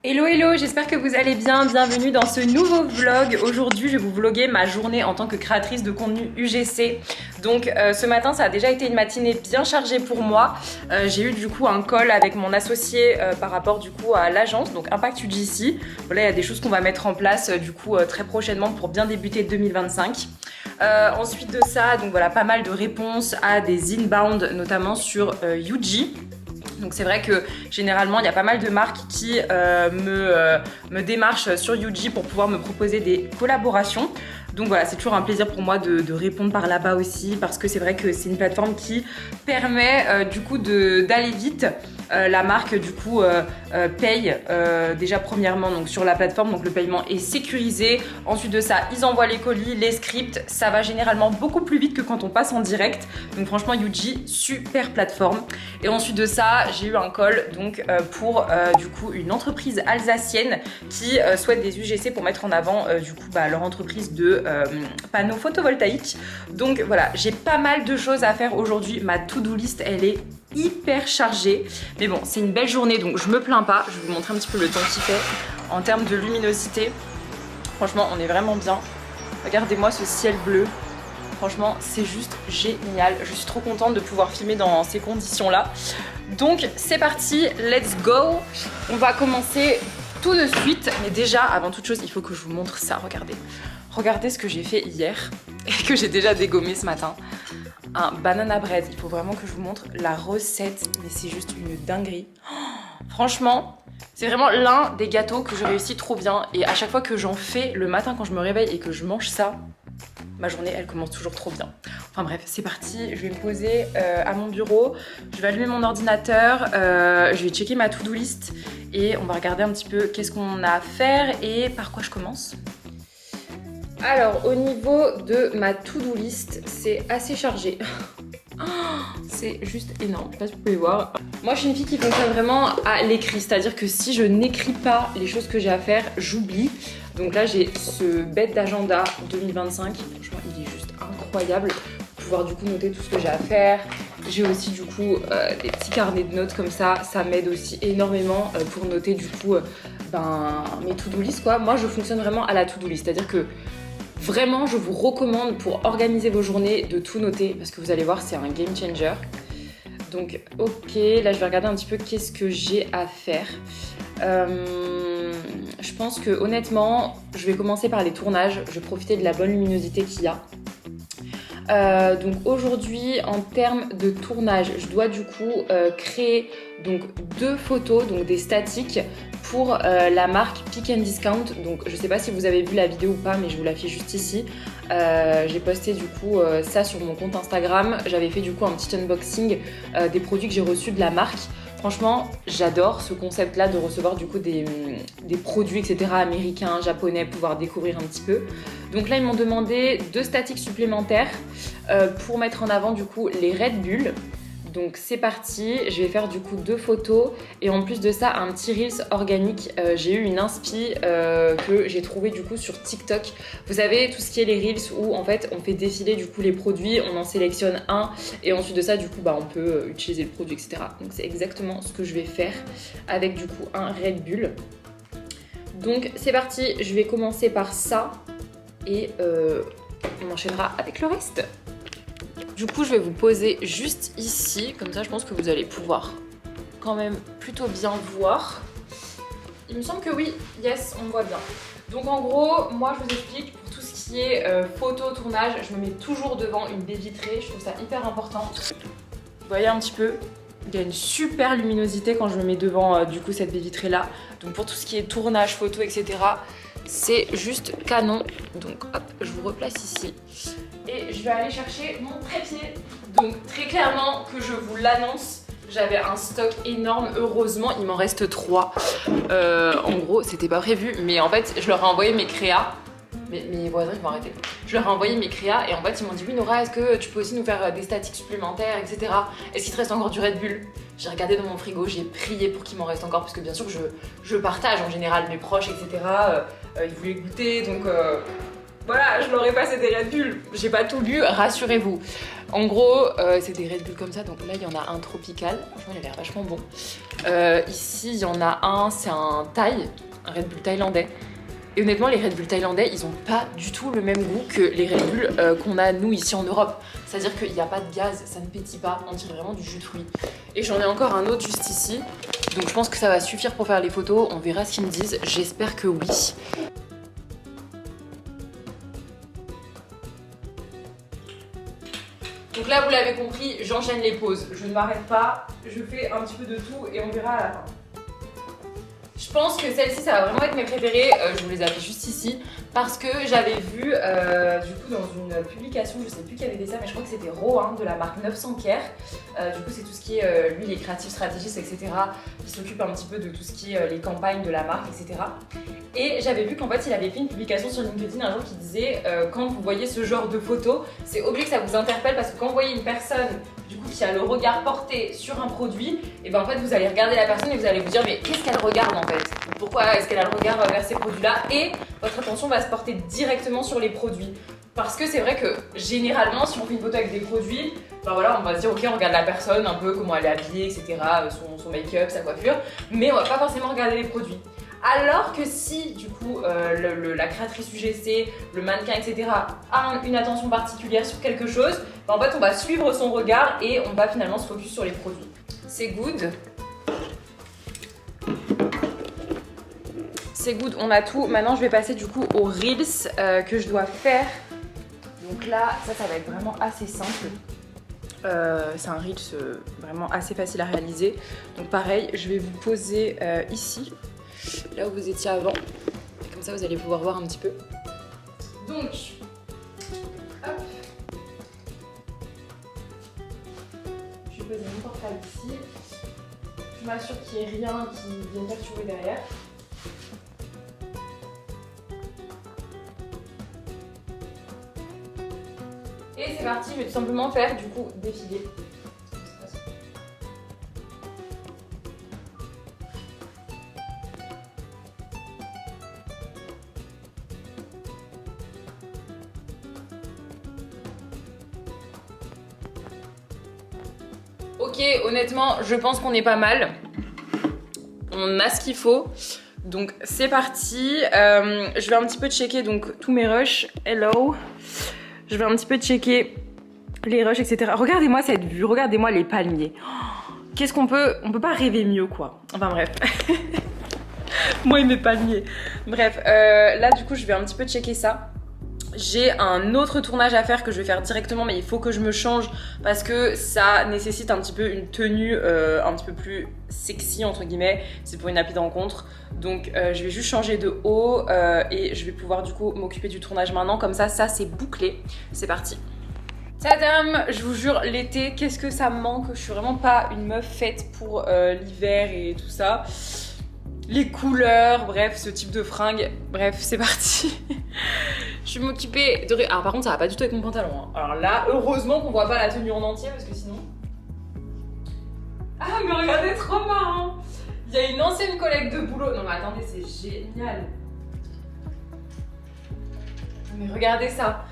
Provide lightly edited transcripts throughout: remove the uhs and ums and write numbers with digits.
Hello hello, j'espère que vous allez bien, bienvenue dans ce nouveau vlog. Aujourd'hui je vais vous vlogger ma journée en tant que créatrice de contenu UGC. Donc ce matin ça a déjà été une matinée bien chargée pour moi. J'ai eu du coup un call avec mon associé par rapport du coup à l'agence, donc Impact UGC. Voilà, il y a des choses qu'on va mettre en place du coup très prochainement pour bien débuter 2025. Ensuite de ça, donc voilà, pas mal de réponses à des inbound, notamment sur Yuji. Donc c'est vrai que généralement il y a pas mal de marques qui me démarchent sur Yuji pour pouvoir me proposer des collaborations. Donc voilà, c'est toujours un plaisir pour moi de répondre par là-bas aussi, parce que c'est vrai que c'est une plateforme qui permet du coup d'aller vite. La marque du coup paye déjà premièrement donc sur la plateforme, donc le paiement est sécurisé. Ensuite de ça, ils envoient les colis, les scripts, ça va généralement beaucoup plus vite que quand on passe en direct. Donc franchement Yuji, super plateforme. Et ensuite de ça, j'ai eu un call donc pour du coup une entreprise alsacienne qui souhaite des UGC pour mettre en avant du coup leur entreprise de panneaux photovoltaïques. Donc voilà, j'ai pas mal de choses à faire aujourd'hui. Ma to-do list, elle est hyper chargée. Mais bon, c'est une belle journée, donc je me plains pas. Je vais vous montrer un petit peu le temps qu'il fait en termes de luminosité. Franchement, on est vraiment bien. Regardez-moi ce ciel bleu. Franchement, c'est juste génial. Je suis trop contente de pouvoir filmer dans ces conditions-là. Donc, c'est parti, let's go. On va commencer tout de suite. Mais déjà, avant toute chose, il faut que je vous montre ça. Regardez. Regardez ce que j'ai fait hier et que j'ai déjà dégommé ce matin. Un banana bread. Il faut vraiment que je vous montre la recette, mais c'est juste une dinguerie. Oh, franchement, c'est vraiment l'un des gâteaux que je réussis trop bien. Et à chaque fois que j'en fais le matin quand je me réveille et que je mange ça, ma journée elle commence toujours trop bien. Enfin bref, c'est parti, je vais me poser à mon bureau, je vais allumer mon ordinateur, je vais checker ma to-do list et on va regarder un petit peu qu'est-ce qu'on a à faire et par quoi je commence. Alors au niveau de ma to-do list, c'est assez chargé. C'est juste énorme, je sais pas si vous pouvez voir. Moi je suis une fille qui fonctionne vraiment à l'écrit, c'est-à-dire que si je n'écris pas les choses que j'ai à faire, j'oublie. Donc là j'ai ce bête d'agenda 2025, franchement il est juste incroyable. Pour pouvoir du coup noter tout ce que j'ai à faire. J'ai aussi du coup des petits carnets de notes comme ça m'aide aussi énormément pour noter du coup mes to-do list quoi. Moi je fonctionne vraiment à la to-do list, c'est-à-dire que vraiment, je vous recommande pour organiser vos journées de tout noter parce que vous allez voir, c'est un game changer. Donc, ok, là je vais regarder un petit peu qu'est-ce que j'ai à faire. Je pense que honnêtement, je vais commencer par les tournages. Je vais profiter de la bonne luminosité qu'il y a. Donc aujourd'hui en termes de tournage, je dois du coup créer donc 2 photos, donc des statiques pour la marque Pick and Discount. Donc je sais pas si vous avez vu la vidéo ou pas, mais je vous l'affiche juste ici. J'ai posté du coup ça sur mon compte Instagram. J'avais fait du coup un petit unboxing des produits que j'ai reçus de la marque. Franchement, j'adore ce concept-là de recevoir du coup des produits, etc. américains, japonais, pouvoir découvrir un petit peu. Donc là, ils m'ont demandé 2 statiques supplémentaires pour mettre en avant du coup les Red Bull. Donc c'est parti, je vais faire du coup 2 photos et en plus de ça un petit reels organique. J'ai eu une inspi que j'ai trouvé du coup sur TikTok. Vous savez tout ce qui est les reels où en fait on fait défiler du coup les produits, on en sélectionne un et ensuite de ça du coup on peut utiliser le produit, etc. Donc c'est exactement ce que je vais faire avec du coup un Red Bull. Donc c'est parti, je vais commencer par ça et on enchaînera avec le reste. Du coup, je vais vous poser juste ici, comme ça je pense que vous allez pouvoir quand même plutôt bien voir. Il me semble que oui, yes, on me voit bien. Donc en gros, moi je vous explique, pour tout ce qui est photo, tournage, je me mets toujours devant une baie vitrée, je trouve ça hyper important. Vous voyez un petit peu, il y a une super luminosité quand je me mets devant du coup cette baie vitrée là. Donc pour tout ce qui est tournage, photo, etc., c'est juste canon. Donc hop, je vous replace ici. Et je vais aller chercher mon trépied. Donc très clairement que je vous l'annonce, j'avais un stock énorme, heureusement il m'en reste 3. En gros c'était pas prévu, mais en fait je leur ai envoyé mes créas. Mes voisins ils vont arrêter. Je leur ai envoyé mes créas et en fait ils m'ont dit oui Nora, est-ce que tu peux aussi nous faire des statiques supplémentaires, etc. Est-ce qu'il te reste encore du Red Bull? J'ai regardé dans mon frigo, j'ai prié pour qu'il m'en reste encore parce que bien sûr je partage en général mes proches, etc. Ils voulaient goûter donc Voilà, je leur ai passé des Red Bull. J'ai pas tout bu, rassurez-vous. En gros, c'est des Red Bull comme ça. Donc là, il y en a un tropical. Franchement, il a l'air vachement bon. Ici, il y en a un, c'est un Thaï, un Red Bull thaïlandais. Et honnêtement, les Red Bull thaïlandais, ils ont pas du tout le même goût que les Red Bull qu'on a nous ici en Europe. C'est-à-dire qu'il n'y a pas de gaz, ça ne pétille pas, on dirait vraiment du jus de fruits. Et j'en ai encore un autre juste ici. Donc je pense que ça va suffire pour faire les photos. On verra ce qu'ils me disent. J'espère que oui. Donc là, vous l'avez compris, j'enchaîne les pauses. Je ne m'arrête pas, je fais un petit peu de tout et on verra à la fin. Je pense que celle-ci, ça va vraiment être mes préférées. Je vous les affiche juste ici parce que j'avais vu du coup dans une publication, je sais plus qui avait fait ça, mais je crois que c'était Rohan de la marque 900 Care. Du coup, c'est tout ce qui est, lui, les créatifs stratégistes, etc. Il s'occupe un petit peu de tout ce qui est les campagnes de la marque, etc. Et j'avais vu qu'en fait, il avait fait une publication sur LinkedIn un jour qui disait quand vous voyez ce genre de photos, c'est obligé que ça vous interpelle parce que quand vous voyez une personne du coup qui a le regard porté sur un produit, et ben en fait vous allez regarder la personne et vous allez vous dire mais qu'est-ce qu'elle regarde en fait? Pourquoi est-ce qu'elle a le regard vers ces produits-là? Et votre attention va se porter directement sur les produits. Parce que c'est vrai que généralement si on fait une photo avec des produits, ben voilà, on va se dire ok on regarde la personne, un peu comment elle est habillée, etc. Son make-up, sa coiffure, mais on va pas forcément regarder les produits. Alors que si du coup la créatrice UGC, le mannequin, etc. a une attention particulière sur quelque chose, ben en fait on va suivre son regard et on va finalement se focus sur les produits. C'est good. C'est good, on a tout. Maintenant je vais passer du coup aux reels que je dois faire. Donc là, ça va être vraiment assez simple. C'est un reels vraiment assez facile à réaliser. Donc pareil, je vais vous poser ici. Là où vous étiez avant, et comme ça vous allez pouvoir voir un petit peu. Donc, hop, je vais poser mon portable ici. Je m'assure qu'il n'y ait rien qui vienne perturber derrière. Et c'est parti, je vais tout simplement faire du coup défiler. Ok, honnêtement, je pense qu'on est pas mal. On a ce qu'il faut. Donc c'est parti. Je vais un petit peu checker donc tous mes rushs. Hello. Je vais un petit peu checker les rushs, etc. Regardez-moi cette vue, regardez-moi les palmiers. Qu'est-ce qu'on peut... On peut pas rêver mieux, quoi. Enfin bref. Moi et mes palmiers. Bref, là du coup je vais un petit peu checker ça. J'ai un autre tournage à faire que je vais faire directement, mais il faut que je me change parce que ça nécessite un petit peu une tenue un petit peu plus sexy entre guillemets. C'est pour une appli de rencontre. Donc je vais juste changer de haut et je vais pouvoir du coup m'occuper du tournage maintenant. Comme ça c'est bouclé. C'est parti. Tadam, je vous jure, l'été, qu'est-ce que ça me manque. Je suis vraiment pas une meuf faite pour l'hiver et tout ça. Les couleurs, bref, ce type de fringues. Bref, c'est parti. Je vais m'occuper de... Alors par contre, ça va pas du tout avec mon pantalon. Hein. Alors là, heureusement qu'on voit pas la tenue en entier parce que sinon... Ah, mais regardez, trop marrant. Il y a une ancienne collègue de boulot. Non mais attendez, c'est génial. Mais regardez ça.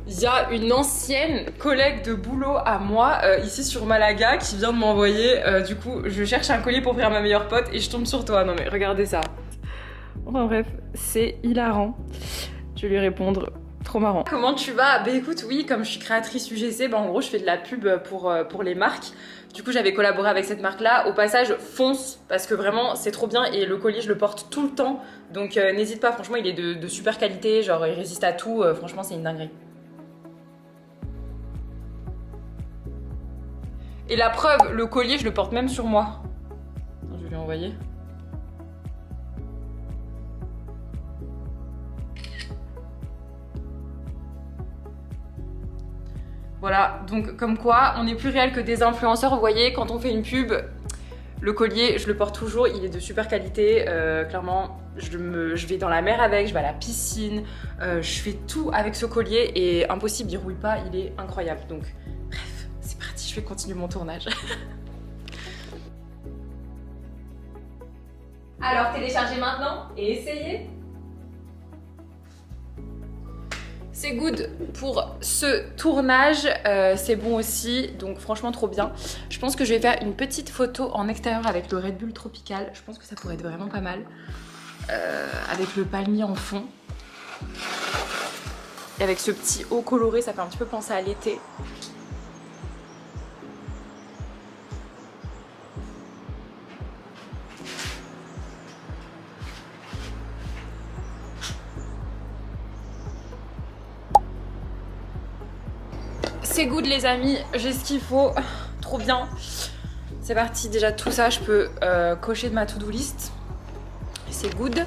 Il y a une ancienne collègue de boulot à moi ici sur Malaga qui vient de m'envoyer. Du coup, je cherche un collier pour faire ma meilleure pote et je tombe sur toi. Non mais regardez ça. Enfin bref, c'est hilarant. Je vais lui répondre. Trop marrant. Comment tu vas? Bah écoute, oui, comme je suis créatrice UGC, bah en gros je fais de la pub pour les marques. Du coup j'avais collaboré avec cette marque là. Au passage, fonce parce que vraiment c'est trop bien et le collier je le porte tout le temps. Donc n'hésite pas, franchement il est de super qualité, genre il résiste à tout, franchement c'est une dinguerie. Et la preuve, le collier je le porte même sur moi. Je vais lui envoyer. Voilà, donc comme quoi, on est plus réel que des influenceurs. Vous voyez, quand on fait une pub, le collier, je le porte toujours, il est de super qualité. Clairement, je vais dans la mer avec, je vais à la piscine, je fais tout avec ce collier et impossible, il rouille pas, il est incroyable. Donc bref, c'est parti, je vais continuer mon tournage. Alors, téléchargez maintenant et essayez. C'est good pour ce tournage, c'est bon aussi, donc franchement trop bien. Je pense que je vais faire une petite photo en extérieur avec le Red Bull Tropical. Je pense que ça pourrait être vraiment pas mal. Avec le palmier en fond. Et avec ce petit haut coloré, ça fait un petit peu penser à l'été. C'est good les amis, j'ai ce qu'il faut, trop bien. C'est parti, déjà tout ça je peux cocher de ma to-do list. C'est good.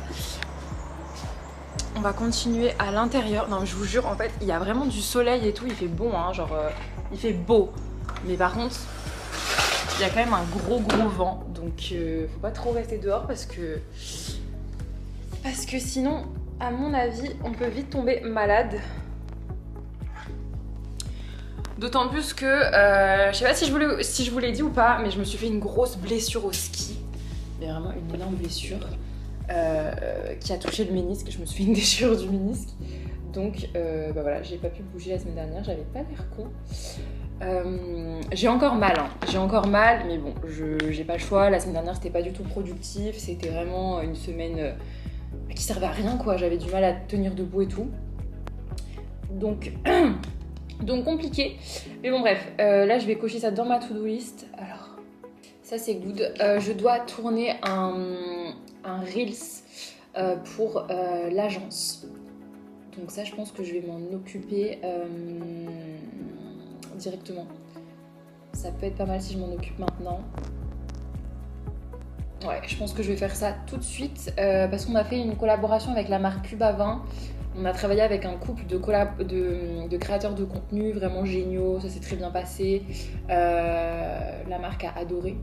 On va continuer à l'intérieur. Non, je vous jure, en fait, il y a vraiment du soleil et tout. Il fait bon, hein, genre, il fait beau. Mais par contre, il y a quand même un gros vent. Donc, faut pas trop rester dehors parce que sinon, à mon avis, on peut vite tomber malade. D'autant plus que, je sais pas si je vous l'ai dit ou pas, mais je me suis fait une grosse blessure au ski. Mais vraiment une énorme blessure. Qui a touché le ménisque, je me suis fait une déchirure du ménisque, donc bah voilà, j'ai pas pu bouger la semaine dernière, j'avais pas l'air con. J'ai encore mal, hein. J'ai encore mal, mais bon, j'ai pas le choix. La semaine dernière c'était pas du tout productif, c'était vraiment une semaine qui servait à rien quoi, j'avais du mal à tenir debout et tout, donc compliqué, mais bon bref, là je vais cocher ça dans ma to-do list. Alors ça c'est good, je dois tourner un Reels pour l'agence. Donc ça, je pense que je vais m'en occuper directement. Ça peut être pas mal si je m'en occupe maintenant. Ouais, je pense que je vais faire ça tout de suite parce qu'on a fait une collaboration avec la marque Cuba 20. On a travaillé avec un couple de créateurs de contenu vraiment géniaux, ça s'est très bien passé. La marque a adoré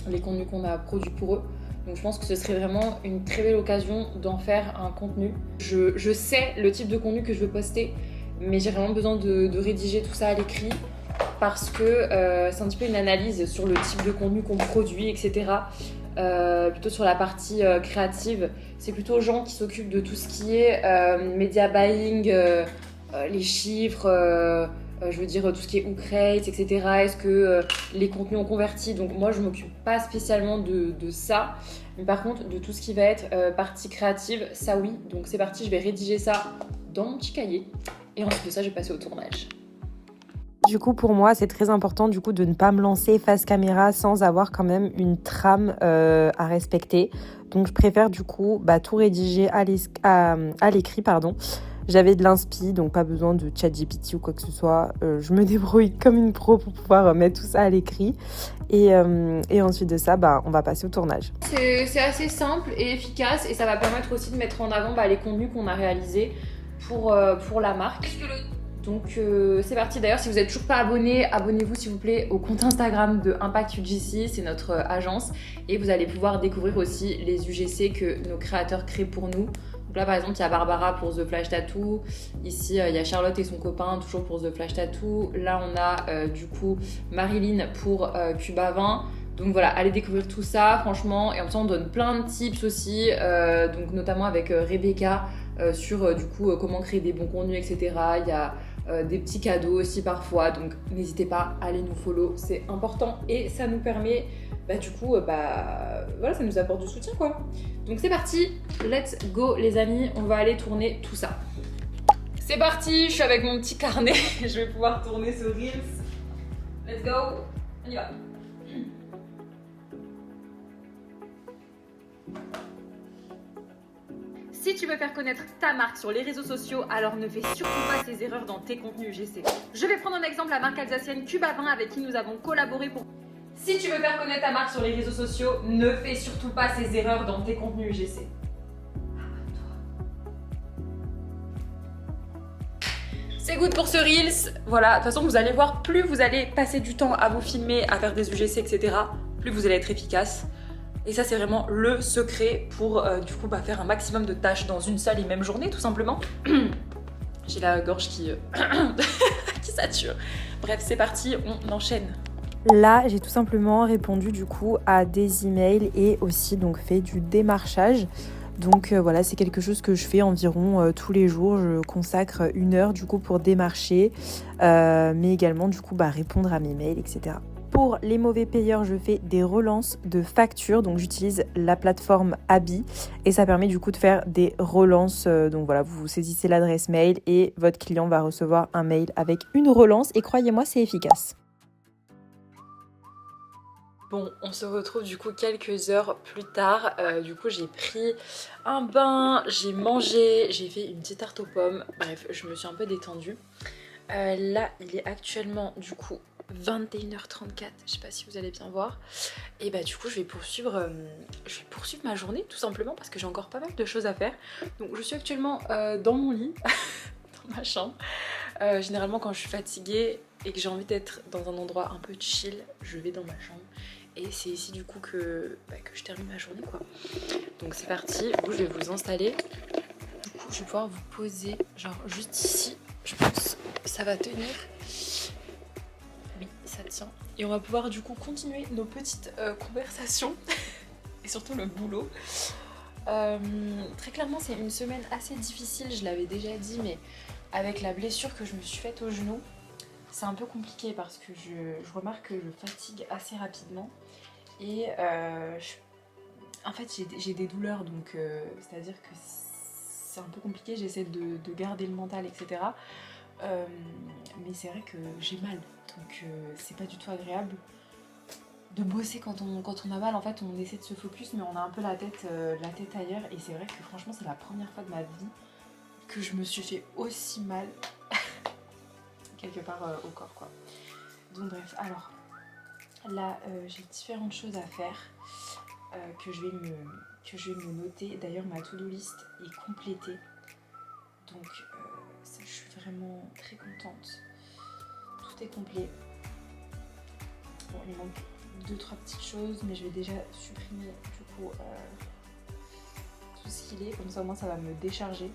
les contenus qu'on a produits pour eux. Donc je pense que ce serait vraiment une très belle occasion d'en faire un contenu. Je sais le type de contenu que je veux poster, mais j'ai vraiment besoin de rédiger tout ça à l'écrit parce que c'est un petit peu une analyse sur le type de contenu qu'on produit, etc. Plutôt sur la partie créative. C'est plutôt aux gens qui s'occupent de tout ce qui est media buying, les chiffres, je veux dire tout ce qui est hook rate, etc. Est-ce que les contenus ont converti? Donc moi je m'occupe pas spécialement de ça, mais par contre de tout ce qui va être partie créative, ça oui. Donc c'est parti, je vais rédiger ça dans mon petit cahier et ensuite de ça je vais passer au tournage. Du coup, pour moi, c'est très important du coup de ne pas me lancer face caméra sans avoir quand même une trame à respecter. Donc, je préfère du coup tout rédiger à l'écrit, pardon. J'avais de l'inspi, donc pas besoin de ChatGPT ou quoi que ce soit. Je me débrouille comme une pro pour pouvoir mettre tout ça à l'écrit. Et ensuite de ça, on va passer au tournage. C'est assez simple et efficace et ça va permettre aussi de mettre en avant les contenus qu'on a réalisés pour la marque. Donc c'est parti. D'ailleurs, si vous n'êtes toujours pas abonné, abonnez-vous s'il vous plaît au compte Instagram de Impact UGC, c'est notre agence. Et vous allez pouvoir découvrir aussi les UGC que nos créateurs créent pour nous. Donc là par exemple, il y a Barbara pour The Flash Tattoo. Ici, il y a Charlotte et son copain, toujours pour The Flash Tattoo. Là, on a du coup Marilyn pour Cuba 20. Donc voilà, allez découvrir tout ça, franchement. Et en même temps, on donne plein de tips aussi, donc notamment avec Rebecca sur du coup comment créer des bons contenus, etc. Il y a des petits cadeaux aussi parfois, donc n'hésitez pas à aller nous follow, c'est important et ça nous permet du coup voilà, ça nous apporte du soutien quoi. Donc c'est parti, let's go les amis, on va aller tourner tout ça. C'est parti, je suis avec mon petit carnet, je vais pouvoir tourner ce Reels. Let's go, on y va. Si tu veux faire connaître ta marque sur les réseaux sociaux, alors ne fais surtout pas ces erreurs dans tes contenus UGC. Je vais prendre en exemple la marque alsacienne Cuba 20 avec qui nous avons collaboré pour... Si tu veux faire connaître ta marque sur les réseaux sociaux, ne fais surtout pas ces erreurs dans tes contenus UGC. C'est good pour ce Reels. Voilà, de toute façon vous allez voir, plus vous allez passer du temps à vous filmer, à faire des UGC, etc., plus vous allez être efficace. Et ça c'est vraiment le secret pour du coup faire un maximum de tâches dans une seule et même journée tout simplement. J'ai la gorge qui sature. Bref, c'est parti, on enchaîne. Là, j'ai tout simplement répondu du coup à des emails et aussi donc fait du démarchage. Donc voilà, c'est quelque chose que je fais environ tous les jours. Je consacre 1 heure du coup pour démarcher, mais également du coup répondre à mes mails, etc. Pour les mauvais payeurs, je fais des relances de factures. Donc j'utilise la plateforme Abi et ça permet du coup de faire des relances. Donc voilà, vous saisissez l'adresse mail et votre client va recevoir un mail avec une relance. Et croyez-moi, c'est efficace. Bon, on se retrouve du coup quelques heures plus tard. Du coup, j'ai pris un bain, j'ai mangé, j'ai fait une petite tarte aux pommes. Bref, je me suis un peu détendue. Là, il est actuellement du coup 21h34. Je sais pas si vous allez bien voir. Et bah du coup, je vais poursuivre ma journée tout simplement parce que j'ai encore pas mal de choses à faire. Donc, je suis actuellement dans mon lit, dans ma chambre. Généralement, quand je suis fatiguée et que j'ai envie d'être dans un endroit un peu chill, je vais dans ma chambre. Et c'est ici du coup que je termine ma journée quoi. Donc c'est parti, vous je vais vous installer. Du coup je vais pouvoir vous poser genre juste ici. Je pense que ça va tenir. Oui ça tient. Et on va pouvoir du coup continuer nos petites conversations. Et surtout le boulot. Très clairement c'est une semaine assez difficile, je l'avais déjà dit, mais avec la blessure que je me suis faite au genou, c'est un peu compliqué parce que je remarque que je fatigue assez rapidement et en fait j'ai des douleurs donc c'est-à-dire que c'est un peu compliqué, j'essaie de garder le mental etc. Mais c'est vrai que j'ai mal donc c'est pas du tout agréable de bosser quand on a mal. En fait on essaie de se focus mais on a un peu la tête ailleurs et c'est vrai que franchement c'est la première fois de ma vie que je me suis fait aussi mal quelque part au corps quoi. Donc bref, alors là j'ai différentes choses à faire que je vais me noter. D'ailleurs ma to-do list est complétée. Donc ça, je suis vraiment très contente. Tout est complet. Bon, il manque 2-3 petites choses, mais je vais déjà supprimer du coup tout ce qu'il est. Comme ça au moins ça va me décharger.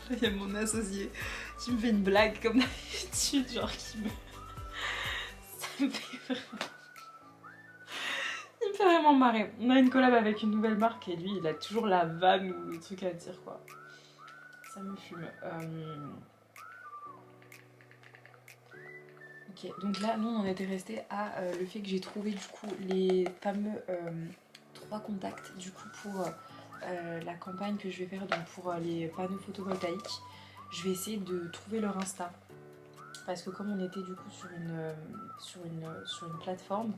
Là, il y a mon associé qui me fait une blague comme d'habitude, genre qui me... Ça me fait vraiment... Il me fait vraiment marrer. On a une collab avec une nouvelle marque et lui, il a toujours la vanne ou le truc à dire, quoi. Ça me fume. Ok, donc là, nous, on en était resté à le fait que j'ai trouvé, du coup, les fameux 3 contacts, du coup, pour... la campagne que je vais faire donc pour les panneaux photovoltaïques. Je vais essayer de trouver leur Insta parce que comme on était du coup sur une plateforme,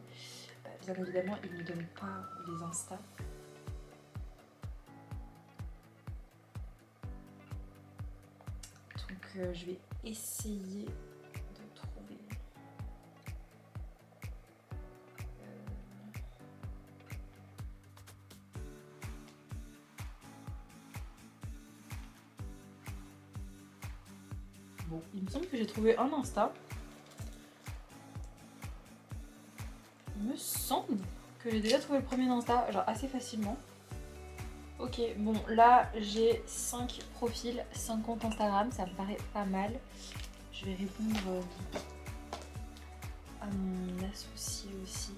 bien évidemment ils ne donnent pas les Insta. Donc je vais essayer de trouver. Bon, il me semble que j'ai trouvé un Insta. Il me semble que j'ai déjà trouvé le premier Insta, genre assez facilement. Ok, bon là j'ai 5 profils, 5 comptes Instagram, ça me paraît pas mal. Je vais répondre à mon associé aussi.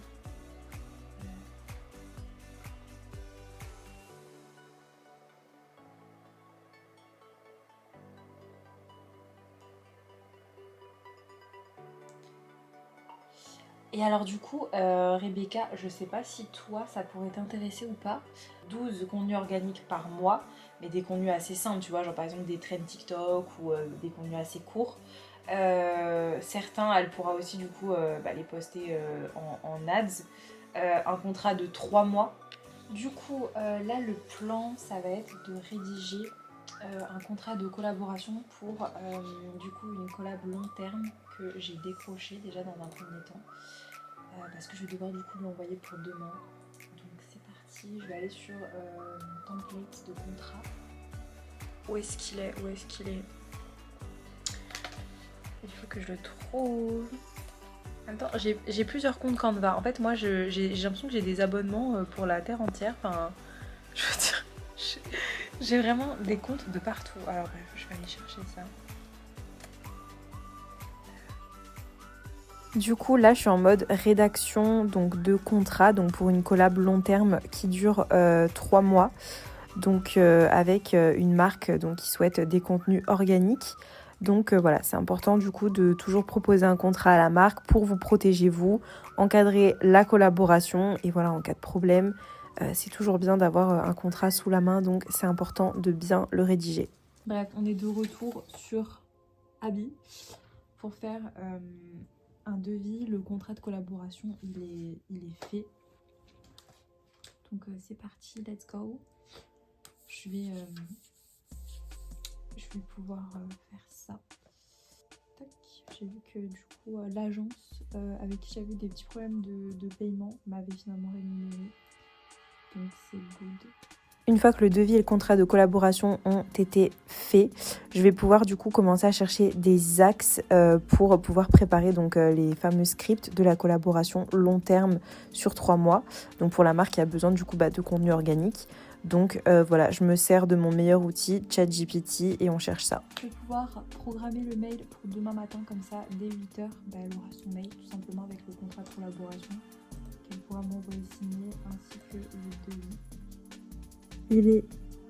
Et alors du coup, Rebecca, je sais pas si toi ça pourrait t'intéresser ou pas. 12 contenus organiques par mois, mais des contenus assez simples, tu vois, genre par exemple des trends TikTok ou des contenus assez courts. Certains, elle pourra aussi du coup les poster en ads. Un contrat de 3 mois. Du coup, là le plan, ça va être de rédiger un contrat de collaboration pour du coup une collab long terme que j'ai décroché déjà dans un premier temps. Parce que je vais devoir du coup l'envoyer pour demain. Donc c'est parti, je vais aller sur mon template de contrat. Où est-ce qu'il est? Il faut que je le trouve. Attends, j'ai plusieurs comptes Canva. En fait moi j'ai l'impression que j'ai des abonnements pour la terre entière. Enfin, je veux dire, J'ai vraiment des comptes de partout. Alors bref, je vais aller chercher ça. Du coup, là, je suis en mode rédaction donc de contrat, donc pour une collab long terme qui dure 3 mois. Donc avec une marque donc, qui souhaite des contenus organiques. Donc voilà, c'est important du coup de toujours proposer un contrat à la marque pour vous protéger vous, encadrer la collaboration et voilà, en cas de problème, c'est toujours bien d'avoir un contrat sous la main, donc c'est important de bien le rédiger. Bref, on est de retour sur Abi pour faire un devis. Le contrat de collaboration, il est fait. Donc c'est parti, let's go. Je vais pouvoir faire ça. Tac. J'ai vu que du coup l'agence avec qui j'avais eu des petits problèmes de paiement m'avait finalement rémunéré. Donc c'est good. Une fois que le devis et le contrat de collaboration ont été faits, je vais pouvoir du coup commencer à chercher des axes pour pouvoir préparer donc les fameux scripts de la collaboration long terme sur 3 mois. Donc pour la marque qui a besoin du coup de contenu organique. Donc voilà, je me sers de mon meilleur outil, ChatGPT, et on cherche ça. Je vais pouvoir programmer le mail pour demain matin, comme ça, dès 8h, elle aura son mail, tout simplement avec le contrat de collaboration, qu'elle pourra m'envoyer signé, ainsi que le devis. Il est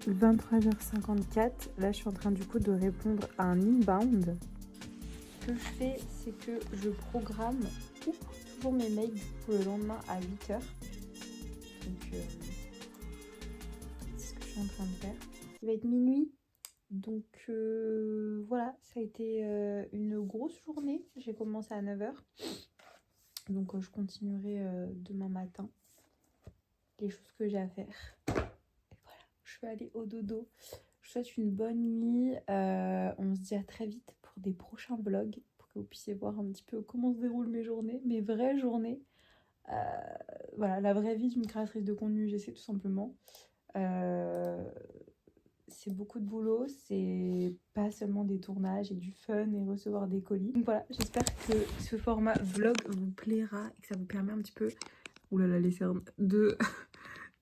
23h54, là je suis en train du coup de répondre à un inbound. Ce que je fais, c'est que je programme toujours mes mails pour le lendemain à 8h. Donc c'est ce que je suis en train de faire. Il va être minuit, donc voilà, ça a été une grosse journée. J'ai commencé à 9h, donc je continuerai demain matin les choses que j'ai à faire. Je vais aller au dodo. Je vous souhaite une bonne nuit. On se dit à très vite pour des prochains vlogs, pour que vous puissiez voir un petit peu comment se déroulent mes journées, mes vraies journées. Voilà, la vraie vie d'une créatrice de contenu UGC tout simplement. C'est beaucoup de boulot, c'est pas seulement des tournages et du fun et recevoir des colis. Donc voilà, j'espère que ce format vlog vous plaira et que ça vous permet un petit peu, oulala les cernes,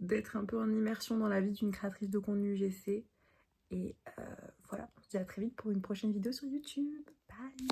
d'être un peu en immersion dans la vie d'une créatrice de contenu UGC. Et voilà, on se dit à très vite pour une prochaine vidéo sur YouTube. Bye!